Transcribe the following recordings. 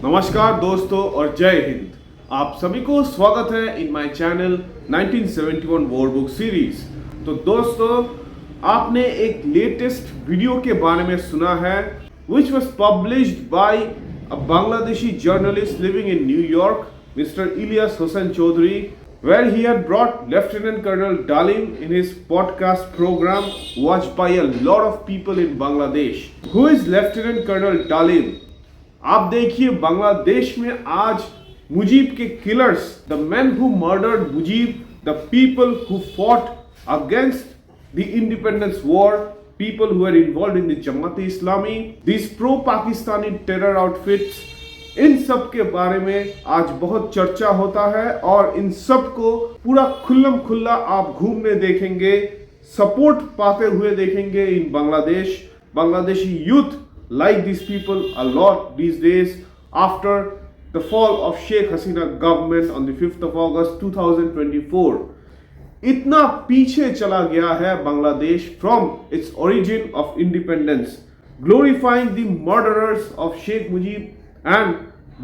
नमस्कार दोस्तों और जय हिंद। आप सभी को स्वागत है in my channel 1971 war book series. तो दोस्तों, आपने एक लेटेस्ट वीडियो के बारे में सुना है which was published by a Bangladeshi journalist living in New York, Mr. Elias Hossain Chowdhury, where he had brought Lieutenant Colonel Dalim in his podcast program watched by a lot of people in Bangladesh. Who is Lieutenant Colonel Dalim? आप देखिए, बांग्लादेश में आज मुजीब के killers, the man who murdered Mujib, the people who fought against the independence war, people who are involved in the Jamaat-E-Islami, these pro-Pakistani terror outfits, इन सब के बारे में आज बहुत चर्चा होता है और इन सब को पूरा खुल्लम खुल्ला आप घूमने देखेंगे, सपोर्ट पाते हुए देखेंगे इन Bangladesh. Bangladeshi youth like these people a lot these days after the fall of Sheikh Hasina government on the 5th of August 2024. इतना पीछे चला गया है Bangladesh from its origin of independence, glorifying the murderers of Sheikh Mujib and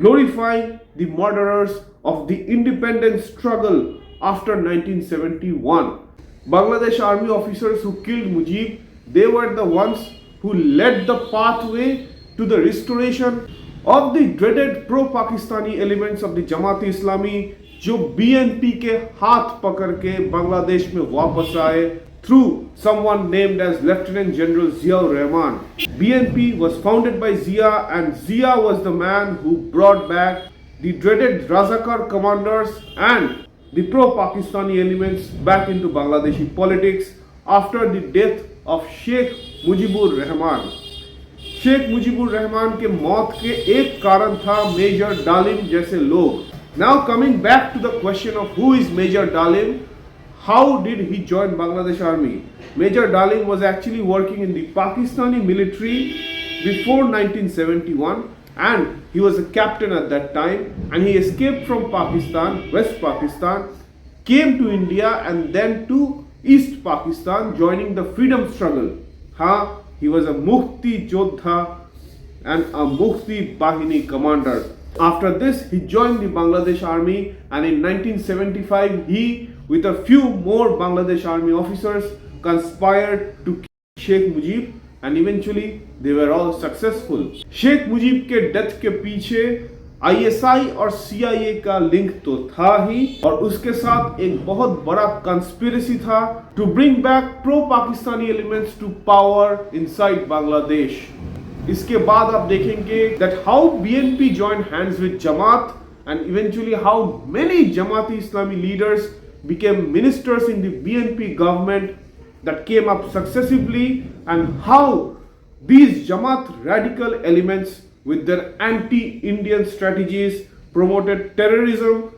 glorifying the murderers of the independence struggle after 1971. Bangladesh army officers who killed Mujib, they were the ones who led the pathway to the restoration of the dreaded pro-Pakistani elements of the Jamaat-E-Islami, जो BNP के हाथ पकड़ के बांग्लादेश में वापस आए through someone named as Lieutenant General Ziaur Rahman. BNP was founded by Zia, and Zia was the man who brought back the dreaded Razakar commanders and the pro-Pakistani elements back into Bangladeshi politics after the death of Sheikh Mujibur Rahman. Sheikh Mujibur Rahman के मौत के एक कारण था major डालिम जैसे लोग. Now coming back to the question of who is Major Dalim, how did he join Bangladesh Army? Major Dalim was actually working in the Pakistani military before 1971 and he was a captain at that time, and he escaped from Pakistan, West Pakistan, came to India and then to East Pakistan joining the freedom struggle. He was a Mukti Jodha and a Mukti Bahini commander. After this, he joined the Bangladesh Army, and in 1975, he, with a few more Bangladesh Army officers, conspired to kill Sheikh Mujib, and eventually they were all successful. Sheikh Mujib के death के पीछे ISI और CIA का link तो था ही, और उसके साथ एक बहुत बड़ा कंस्पिरेसी था to bring back pro-Pakistani elements to power inside Bangladesh. इसके बाद आप देखेंगे that how BNP joined hands with Jamaat, and eventually how many Jamaat-E-Islami leaders became ministers in the BNP government that came up successively, and how these Jamaat radical elements with their anti-Indian strategies promoted terrorism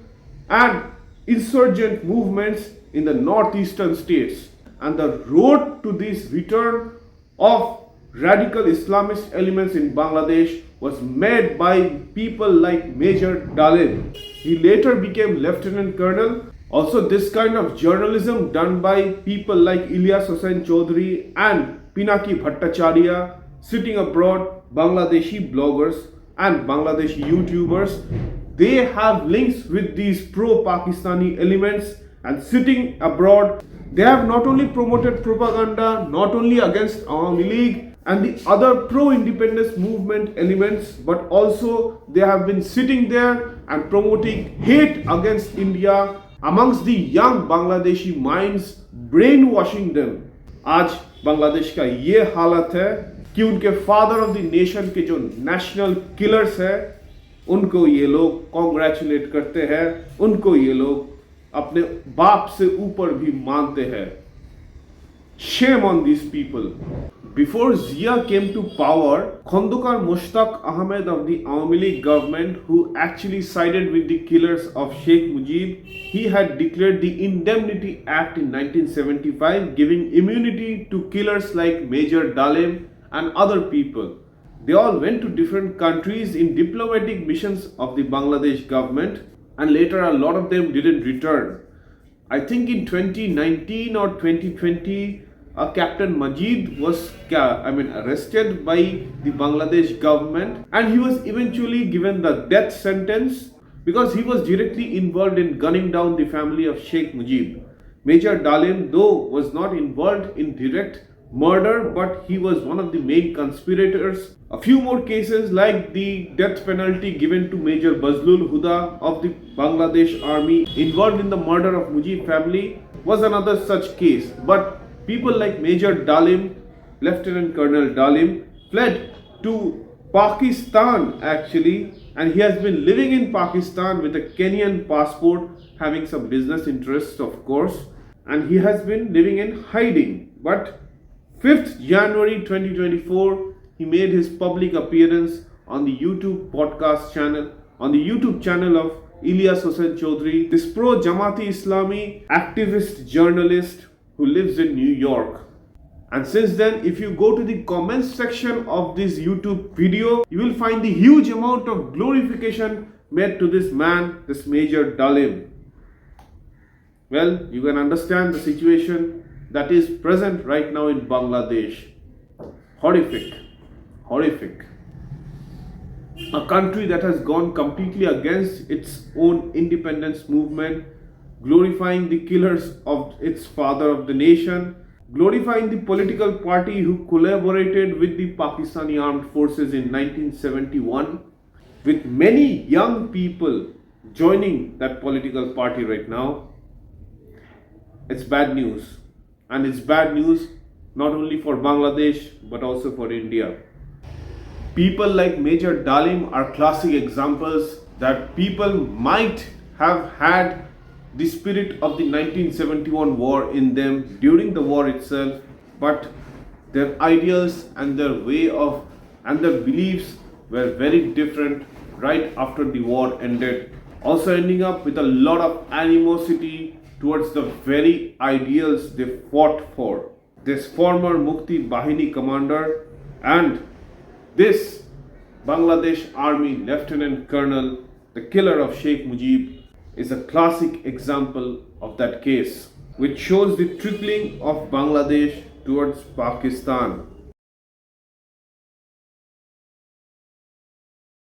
and insurgent movements in the northeastern states. And the road to this return of radical Islamist elements in Bangladesh was made by people like Major Dalim. He later became Lieutenant Colonel. Also, this kind of journalism done by people like Elias Hossain Chowdhury and Pinaki Bhattacharya, sitting abroad, Bangladeshi bloggers and Bangladeshi YouTubers, they have links with these pro-Pakistani elements, and sitting abroad, they have not only promoted propaganda, not only against Awami League and the other pro-independence movement elements, but also they have been sitting there and promoting hate against India amongst the young Bangladeshi minds, brainwashing them. आज बांग्लादेश का ये हालत है कि उनके father of the nation के जो national killers है, उनको ये लोग कॉन्ग्रेचुलेट करते हैं, उनको ये लोग अपने बाप से ऊपर भी मानते हैं. Shame on these people. Before Zia came to power, Khondokar Mushtaq Ahmed of the Awami League government, who actually sided with the killers of Sheikh Mujib, he had declared the Indemnity Act in 1975, giving immunity to killers like Major Dalim and other people. They all went to different countries in diplomatic missions of the Bangladesh government, and later a lot of them didn't return. I think in 2019 or 2020, a Captain Mujib was arrested by the Bangladesh government, and he was eventually given the death sentence because he was directly involved in gunning down the family of Sheikh Mujib. Major Dalim, though, was not involved in direct murder, but he was one of the main conspirators. A few more cases like the death penalty given to Major Bazlul Huda of the Bangladesh army involved in the murder of Mujib family was another such case. But people like Major Dalim, Lieutenant Colonel Dalim, fled to Pakistan actually, and he has been living in Pakistan with a Kenyan passport, having some business interests of course, and he has been living in hiding. But 5th January 2024, he made his public appearance on the YouTube podcast channel, on the YouTube channel of Elias Hossain Chowdhury, this pro-Jamat-E-Islami activist journalist who lives in New York. And since then, if you go to the comments section of this YouTube video, you will find the huge amount of glorification made to this man, this Major Dalim. Well, you can understand the situation that is present right now in Bangladesh. Horrific. Horrific. A country that has gone completely against its own independence movement, glorifying the killers of its father of the nation, glorifying the political party who collaborated with the Pakistani armed forces in 1971, with many young people joining that political party right now. It's bad news. And it's bad news not only for Bangladesh but also for India. People like Major Dalim are classic examples that people might have had the spirit of the 1971 war in them during the war itself, but their ideals and their way of and their beliefs were very different right after the war ended, also ending up with a lot of animosity towards the very ideals they fought for. This former Mukti Bahini commander and this Bangladesh Army Lieutenant Colonel, the killer of Sheikh Mujib, is a classic example of that case, which shows the trickling of Bangladesh towards Pakistan.